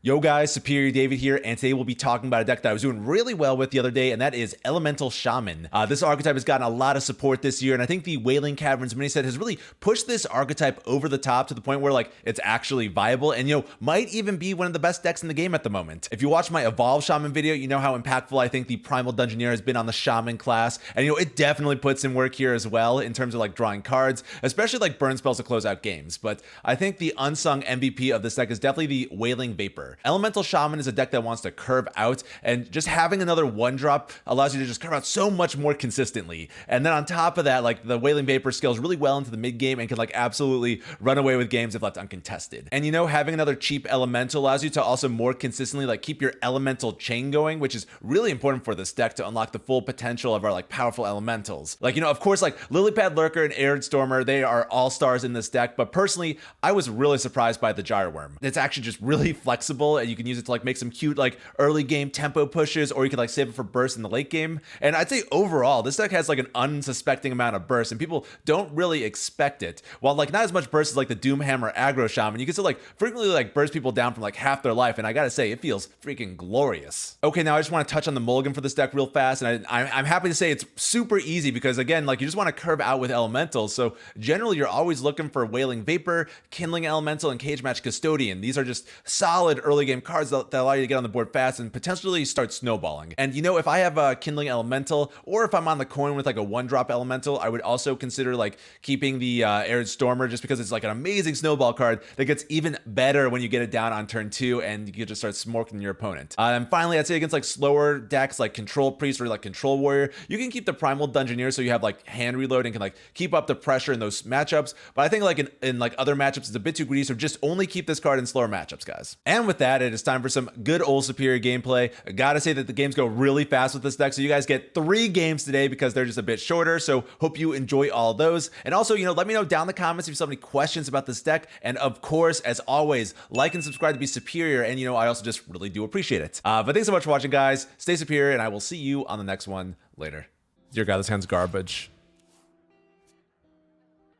Yo guys, Superior David here, and today we'll be talking about a deck that I was doing really well with the other day, and that is Elemental Shaman. This archetype has gotten a lot of support this year, and I think the Wailing Caverns mini set has really pushed this archetype over the top to the point where like it's actually viable and might even be one of the best decks in the game at the moment. If you watch my Evolve Shaman video, you know how impactful I think the Primal Dungeoneer has been on the Shaman class, and it definitely puts in work here as well in terms of like drawing cards, especially like burn spells to close out games. But I think the unsung MVP of this deck is definitely the Wailing Vapor. Elemental Shaman is a deck that wants to curve out, and just having another one drop allows you to just curve out so much more consistently. And then on top of that, like the Wailing Vapor scales really well into the mid game and can like absolutely run away with games if left uncontested. And having another cheap elemental allows you to also more consistently like keep your elemental chain going, which is really important for this deck to unlock the full potential of our like powerful elementals. Like, of course, like Lilypad Lurker and Arid Stormer, they are all stars in this deck, but personally, I was really surprised by the Gyreworm. It's actually just really flexible, and you can use it to like make some cute like early game tempo pushes, or you can like save it for burst in the late game. And I'd say overall this deck has like an unsuspecting amount of burst, and people don't really expect it. While like not as much burst as like the Doomhammer Aggro Shaman, you can still like frequently like burst people down from like half their life, and I gotta say it feels freaking glorious. Okay, now I just want to touch on the mulligan for this deck real fast, and I'm happy to say it's super easy because again, like you just want to curve out with elementals. So generally you're always looking for Wailing Vapor, Kindling Elemental, and Cage Match Custodian. These are just solid early game cards that allow you to get on the board fast and potentially start snowballing. And if I have a Kindling Elemental, or if I'm on the coin with like a one drop elemental, I would also consider like keeping the Arid Stormer, just because it's like an amazing snowball card that gets even better when you get it down on turn 2 and you can just start smoking your opponent. And finally, I'd say against like slower decks like Control Priest or like Control Warrior, you can keep the Primal Dungeoneer so you have like hand reload and can like keep up the pressure in those matchups. But I think like in like other matchups it's a bit too greedy, so just only keep this card in slower matchups, guys. And with that, it is time for some good old Superior gameplay. I gotta say that the games go really fast with this deck, so you guys get 3 games today because they're just a bit shorter, so hope you enjoy all those. And also, let me know down in the comments if you still have any questions about this deck, and of course, as always, like and subscribe to be superior, and I also just really do appreciate it. But thanks so much for watching, guys. Stay superior, and I will see you on the next one later. Dear God, this hand's garbage.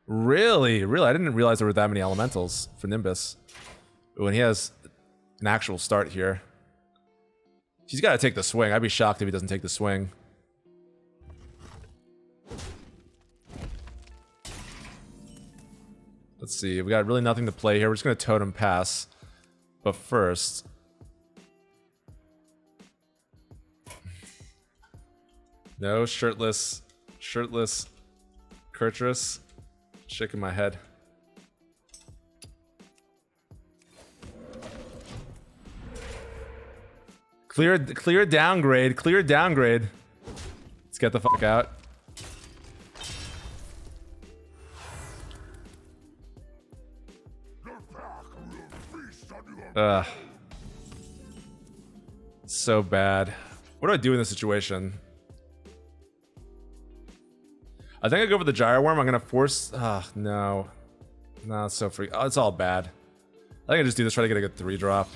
Really? I didn't realize there were that many elementals for Nimbus. When he has an actual start here. He's got to take the swing. I'd be shocked if he doesn't take the swing. Let's see. We got really nothing to play here. We're just going to Totem Pass. But first... No, shirtless Kurtrus. Shaking my head. Clear downgrade. Let's get the fuck out. Ugh. So bad. What do I do in this situation? I think I go for the Gyreworm. I'm gonna force. No. No, it's so free. Oh, it's all bad. I think I just do this, try to get a good 3-drop.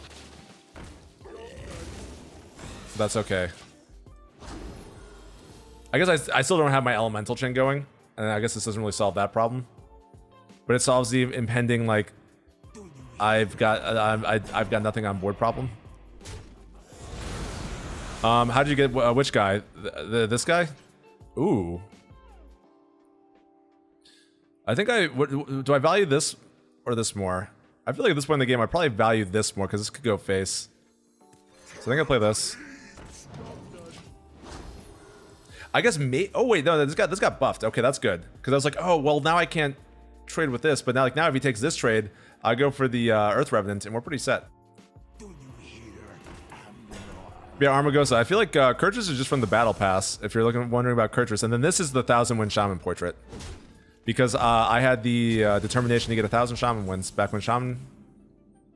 That's okay. I guess I still don't have my elemental chain going, and I guess this doesn't really solve that problem. But it solves the impending like I've got nothing on board problem. How did you get which guy? This guy? Ooh. I think do I value this or this more? I feel like at this point in the game I probably value this more because this could go face. So I think I play this. I guess oh wait, no, this got buffed. Okay, that's good. Because I was like, oh well, now I can't trade with this, but now if he takes this trade, I go for the Earth Revenant, and we're pretty set. Yeah, Armagosa. I feel like Kurtrus is just from the Battle Pass. If you're wondering about Kurtrus, and then this is the 1000 win Shaman portrait, because I had the determination to get 1000 Shaman wins back when Shaman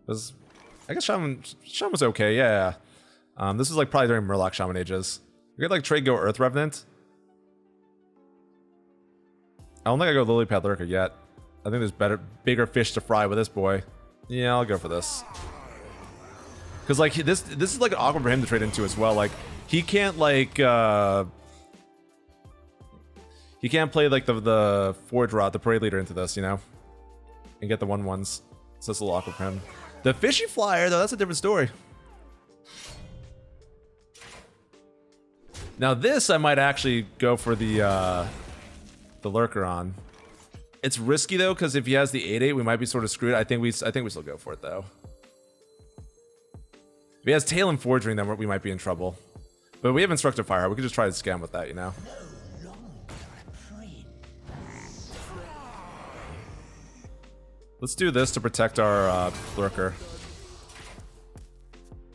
was. I guess Shaman was okay. Yeah. This is like probably during Murloc Shaman ages. We could like trade go Earth Revenant. I don't think I go Lilypad Lurker yet. I think there's bigger fish to fry with this boy. Yeah, I'll go for this. Because like this is like awkward for him to trade into as well. Like he can't like he can't play like the 4-drop, the parade leader into this, and get the 1/1s. So it's a little awkward for him. The fishy flyer, though, that's a different story. Now this, I might actually go for the lurker on. It's risky though, because if he has the 8/8, we might be sort of screwed. I think we still go for it though. If he has Tail and Forgery, then we might be in trouble. But we have Instructive Fire. We could just try to scam with that, you know. Let's do this to protect our lurker.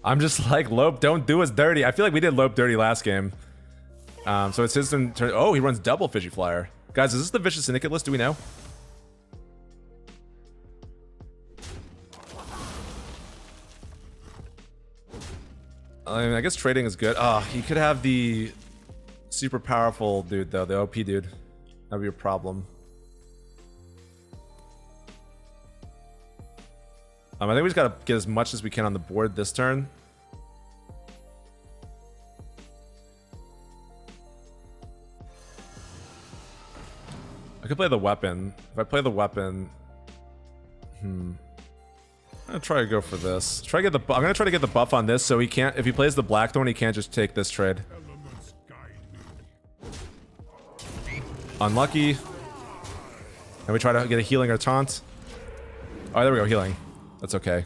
I'm just like, Lope, don't do us dirty. I feel like we did Lope dirty last game. So it's his turn. Oh, he runs double Fishy Flyer. Guys, is this the Vicious Syndicate list? Do we know? I mean, I guess trading is good. Oh, he could have the super powerful dude, though. The OP dude. That'd be a problem. I think we just gotta get as much as we can on the board this turn. I could play the weapon. If I play the weapon, I'm gonna try to go for this. I'm gonna try to get the buff on this, so he can't. If he plays the Blackthorn, he can't just take this trade. Unlucky. And we try to get a healing or taunt. Oh, there we go, healing. That's okay.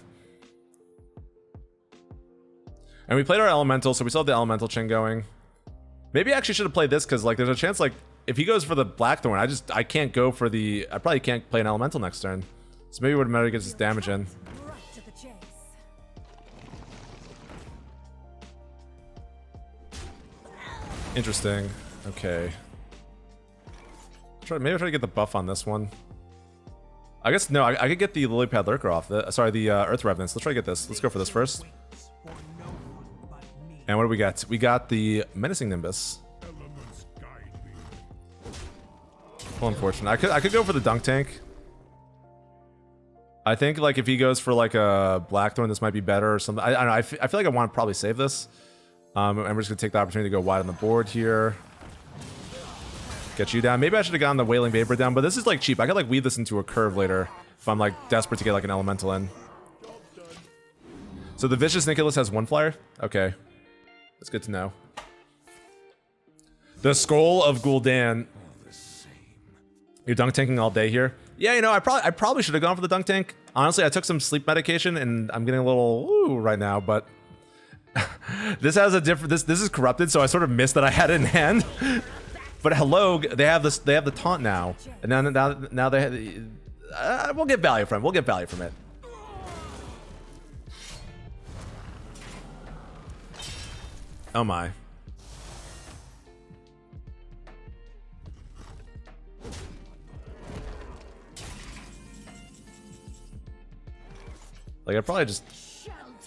And we played our elemental, so we still have the elemental chain going. Maybe I actually should have played this, because like there's a chance like if he goes for the Blackthorn, I can't go for the. I probably can't play an elemental next turn. So maybe it would matter to get this damage in. Interesting. Okay. Maybe I'll try to get the buff on this one. I guess, no, I could get the Lilypad Lurker off. Sorry, the Earth Revenants. Let's try to get this. Let's go for this first. And what do we got? We got the Menacing Nimbus. Well, unfortunate. I could go for the Dunk Tank. I think, like, if he goes for, like, a Blackthorn, this might be better or something. I don't know. I feel like I want to probably save this. And we're just going to take the opportunity to go wide on the board here. Get you down. Maybe I should have gotten the Wailing Vapor down, but this is like cheap. I could like weave this into a curve later if I'm like desperate to get like an elemental in. So the Vicious Nicholas has one flyer? Okay. That's good to know. The Skull of Gul'dan. You're dunk tanking all day here? Yeah, you know, I probably should have gone for the dunk tank. Honestly, I took some sleep medication and I'm getting a little ooh right now, but this has a different this is corrupted, so I sort of missed that I had it in hand. But hello, they have this. They have the taunt now, and now they have. We'll get value from it. We'll get value from it. Oh my! Like I probably just.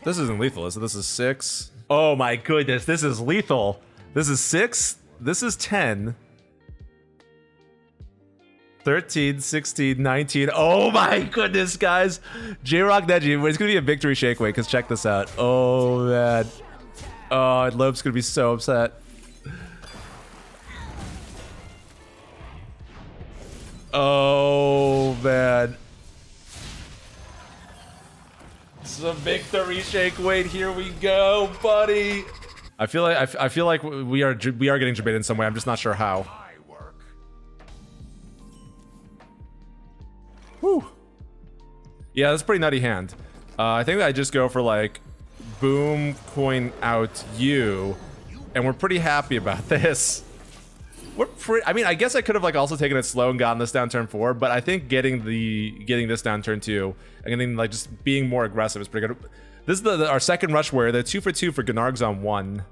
This isn't lethal, is it? This is 6. Oh my goodness! This is lethal. This is 6. This is 10. 13, 16, 19. Oh my goodness, guys. J-Rock Neji. It's going to be a victory shake weight, because check this out. Oh, man. Oh, Lope's going to be so upset. Oh, man. It's a victory shake weight. Here we go, buddy. I feel like we are getting debated in some way. I'm just not sure how. Whew. Yeah, that's a pretty nutty hand. I think that I just go for like boom, coin out you, and we're pretty happy about this. I mean, I guess I could have like also taken it slow and gotten this down turn 4, but I think getting this down turn 2 and getting like just being more aggressive is pretty good. This is our second rush warrior. They're 2 for 2 for Gnargs on 1.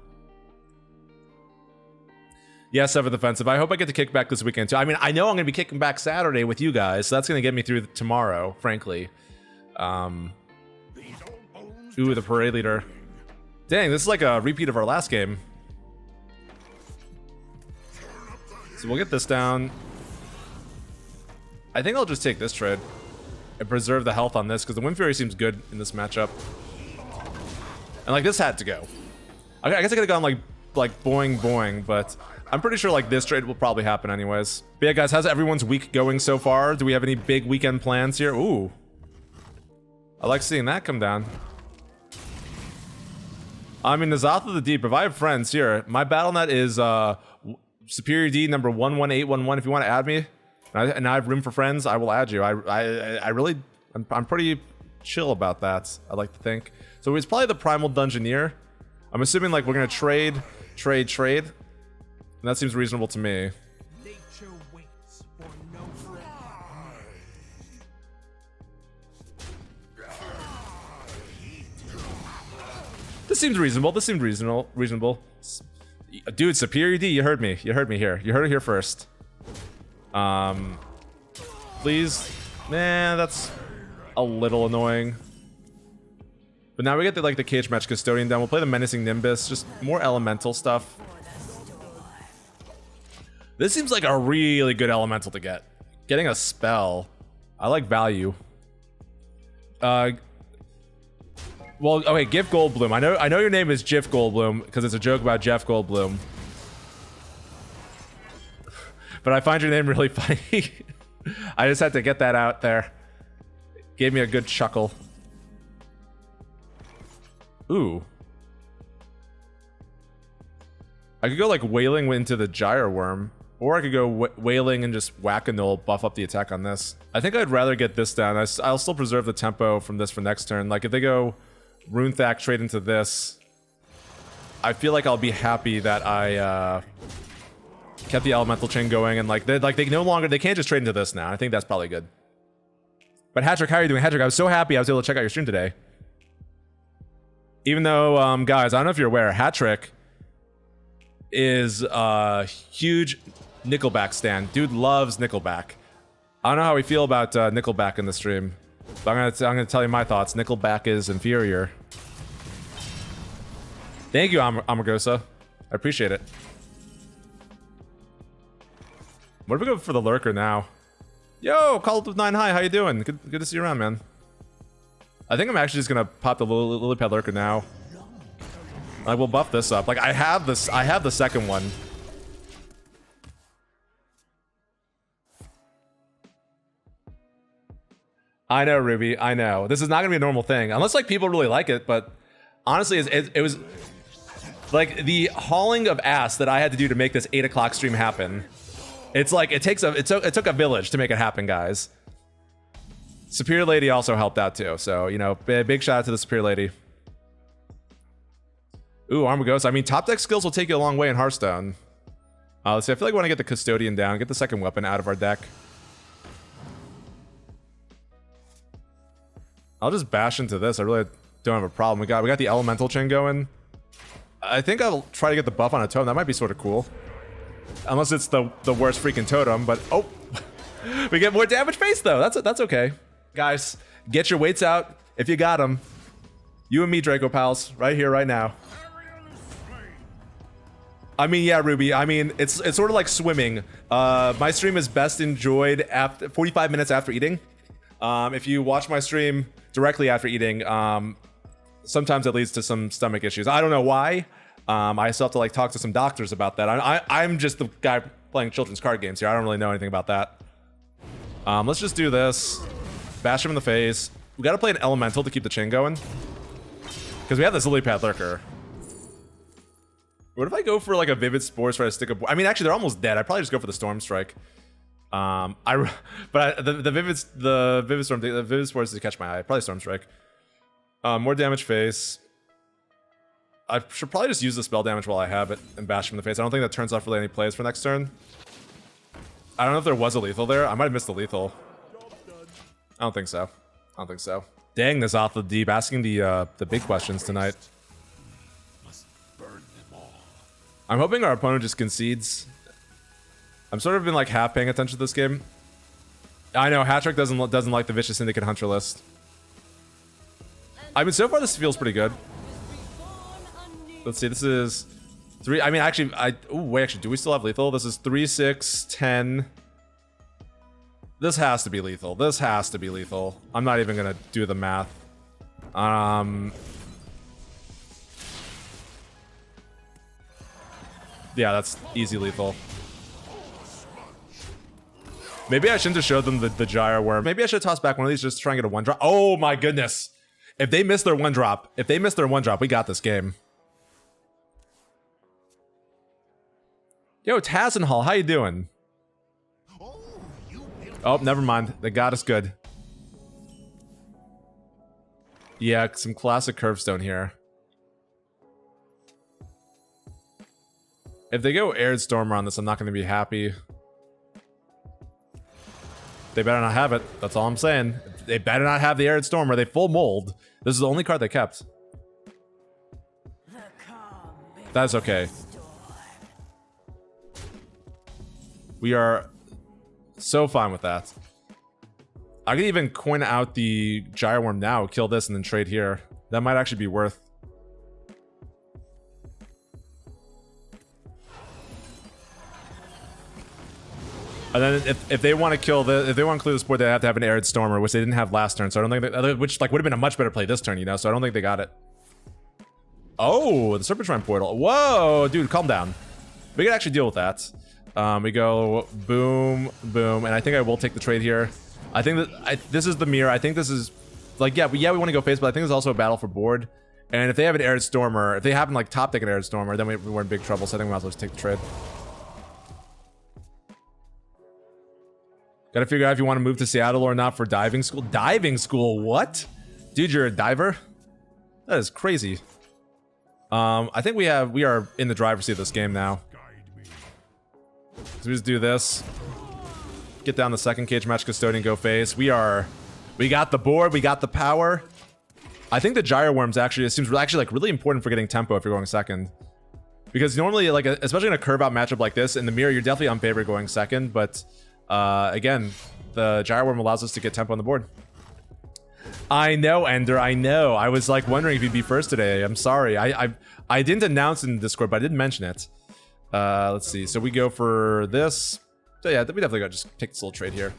Yes, 7th offensive. I hope I get to kick back this weekend too. I mean, I know I'm going to be kicking back Saturday with you guys, so that's going to get me through tomorrow, frankly. Ooh, the parade leader. Dang, this is like a repeat of our last game. So we'll get this down. I think I'll just take this trade and preserve the health on this, because the Wind Fury seems good in this matchup. And like this had to go. I guess I could have gone like boing boing, but I'm pretty sure like this trade will probably happen anyways. But yeah, guys, how's everyone's week going so far? Do we have any big weekend plans here? Ooh. I like seeing that come down. I mean, Nazath of the Deep, if I have friends here, my BattleNet is Superior D number 11811. If you want to add me, and I have room for friends, I will add you. I really, I'm pretty chill about that, I like to think. So it's probably the Primal Dungeoneer. I'm assuming like we're gonna trade. And that seems reasonable to me. Nature waits for no friend. This seems reasonable. This seemed reasonable. Dude, Superior D, you heard me. You heard me here. You heard it here first. Please. Nah, that's a little annoying. But now we get the Cage Match Custodian down. We'll play the Menacing Nimbus. Just more elemental stuff. This seems like a really good elemental to get. Getting a spell. I like value. Well, okay, Gif Goldblum. I know your name is Jif Goldblum because it's a joke about Jeff Goldblum. But I find your name really funny. I just had to get that out there. Gave me a good chuckle. Ooh. I could go like Wailing into the Gyre Worm. Or I could go Wailing and just Whack-A-Null, buff up the attack on this. I think I'd rather get this down. I'll still preserve the tempo from this for next turn. Like if they go Runethak trade into this, I feel like I'll be happy that I kept the elemental chain going and they can't just trade into this now. I think that's probably good. But Hatrick, how are you doing? Hatrick, I was so happy I was able to check out your stream today. Even though, guys, I don't know if you're aware, Hatrick is a huge Nickelback stan. Dude loves Nickelback. I don't know how we feel about Nickelback in the stream, but I'm gonna tell you my thoughts. Nickelback is inferior. Thank you, Amagosa. I appreciate it. What if we go for the Lurker now? Yo, Call of 9 High, how you doing? Good to see you around, man. I think I'm actually just gonna pop the Lily Pad Lurker now. Like we'll buff this up. Like I have the second one. I know, Ruby. I know. This is not gonna be a normal thing unless like people really like it. But honestly, it was like the hauling of ass that I had to do to make this 8 o'clock stream happen. It's like it took a village to make it happen, guys. Superior Lady also helped out too. So you know, big shout out to the Superior Lady. Ooh, Armagos. I mean, top deck skills will take you a long way in Hearthstone. Let's see. I feel like I want to get the Custodian down, get the second weapon out of our deck. I'll just bash into this. I really don't have a problem. We got the Elemental chain going. I think I'll try to get the buff on a totem. That might be sort of cool. Unless it's the worst freaking totem, but oh, we get more damage face though. That's okay. Guys, get your weights out if you got them. You and me, Draco pals, right here, right now. I mean, yeah, Ruby. I mean, it's sort of like swimming. My stream is best enjoyed after 45 minutes after eating. If you watch my stream directly after eating, sometimes it leads to some stomach issues. I don't know why. I still have to like talk to some doctors about that. I'm just the guy playing children's card games here. I don't really know anything about that. Let's just do this. Bash him in the face. We got to play an Elemental to keep the chain going. Because we have this Lily Pad Lurker. What if I go for like a Vivid Spore, try to stick a... I mean, actually, they're almost dead. I'd probably just go for the Storm Strike. The Vivid Spore is to catch my eye. Probably Storm Strike. More damage face. I should probably just use the spell damage while I have it and bash him in the face. I don't think that turns off really any plays for next turn. I don't know if there was a lethal there. I might have missed the lethal. I don't think so. I don't think so. Dang, this Off the Deep asking the big questions tonight. I'm hoping our opponent just concedes. I'm sort of been like half paying attention to this game. I know Hatrick doesn't like the Vicious Syndicate Hunter list. I mean, so far this feels pretty good. Let's see, this is 3. I mean, actually, actually, do we still have lethal? This is 3, 6, 10. This has to be lethal. This has to be lethal. I'm not even gonna do the math. Yeah, that's easy lethal. Maybe I shouldn't have showed them the gyro worm. Maybe I should toss back one of these just to try and get a 1-drop. Oh my goodness. If they miss their 1-drop, we got this game. Yo, Tazenhall, how you doing? Oh, never mind. They got us good. Yeah, some classic Hearthstone here. If they go Arid Stormer on this, I'm not going to be happy. They better not have it. That's all I'm saying. They better not have the Arid Stormer. They full mold. This is the only card they kept. That's okay. We are so fine with that. I could even coin out the Gyro Worm now, kill this, and then trade here. That might actually be worth. And then if they want to kill the, if they want to clear this board, they have to have an Arid Stormer, which they didn't have last turn. So I don't think they, which like would have been a much better play this turn, you know. So I don't think they got it. Oh, the Serpent Shrine Portal. Whoa, dude, calm down. We can actually deal with that. We go boom, boom, and I think I will take the trade here. I think that this is the mirror. I think this is like, yeah, we want to go face, but I think there's also a battle for board. And if they have an Arid Stormer, if they happen like top deck an Arid Stormer, then we're in big trouble. So I think we might as well just take the trade. Gotta figure out if you want to move to Seattle or not for diving school. Diving school? What? Dude, you're a diver? That is crazy. I think we are in the driver's seat of this game now. So we just do this. Get down the second cage match custodian, go face. We got the board, we got the power. I think the Gyro Worms actually, it seems actually like really important for getting tempo if you're going second. Because normally, like, especially in a curve out matchup like this, in the mirror, you're definitely unfavored going second, but again, the Gyro Worm allows us to get tempo on the board. I know, Ender, I know. I was like wondering if you'd be first today. I'm sorry. I didn't announce in Discord, but I did mention it. Let's see. So we go for this. So yeah, we definitely gotta just take this little trade here.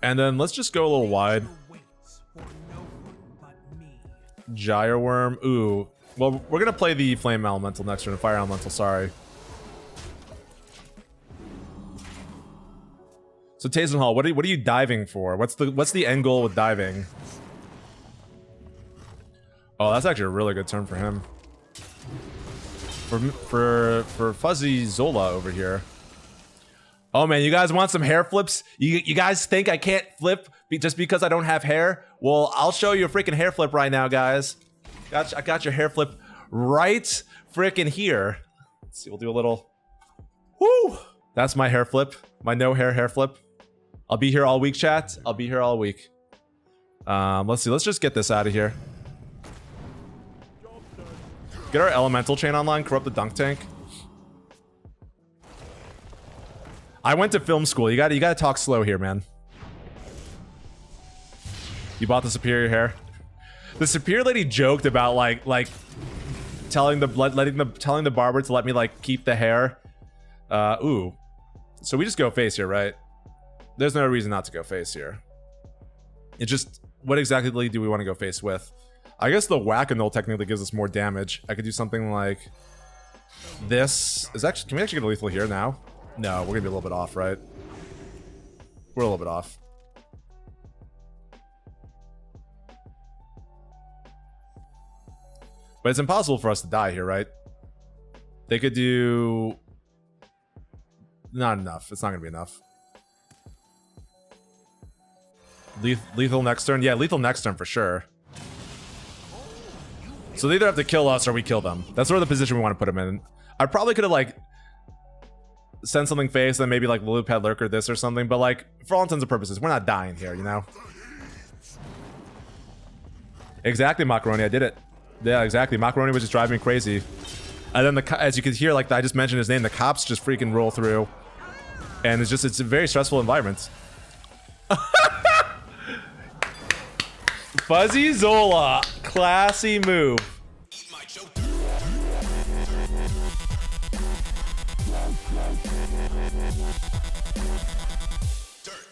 And then let's just go a little wide. Gyro Worm. Ooh. Well, we're gonna play the Flame Elemental next turn. Fire Elemental, sorry. So Tazenhall, what are you diving for? What's the end goal with diving? Oh, that's actually a really good turn for him. For Fuzzy Zola over here. Oh man, you guys want some hair flips? You guys think I can't flip just because I don't have hair? Well, I'll show you a freaking hair flip right now, guys. I got your hair flip right freaking here. Let's see, we'll do a little. Woo! That's my hair flip. My no hair flip. I'll be here all week, chat. I'll be here all week. Let's see. Let's just get this out of here. Get our elemental chain online. Corrupt the dunk tank. I went to film school. You gotta talk slow here, man. You bought the superior hair. The superior lady joked about like telling the barber to let me like keep the hair. Ooh. So we just go face here, right? There's no reason not to go face here. It just, what exactly do we want to go face with? I guess the Whack-A-Null technically gives us more damage. I could do something like this. Can we actually get a lethal here now? No, we're gonna be a little bit off, right? We're a little bit off. But it's impossible for us to die here, right? They could do... Not enough. It's not gonna be enough. Lethal next turn? Yeah, lethal next turn for sure. So they either have to kill us or we kill them. That's sort of the position we want to put them in. I probably could have like sent something face, then maybe like Lilipad Lurker this or something, but like for all intents and purposes, we're not dying here, you know? Exactly, Macaroni, I did it. Yeah, exactly. Macaroni was just driving me crazy. And then as you could hear, like I just mentioned his name, the cops just freaking roll through. And it's a very stressful environment. Fuzzy Zola, classy move. Dirt.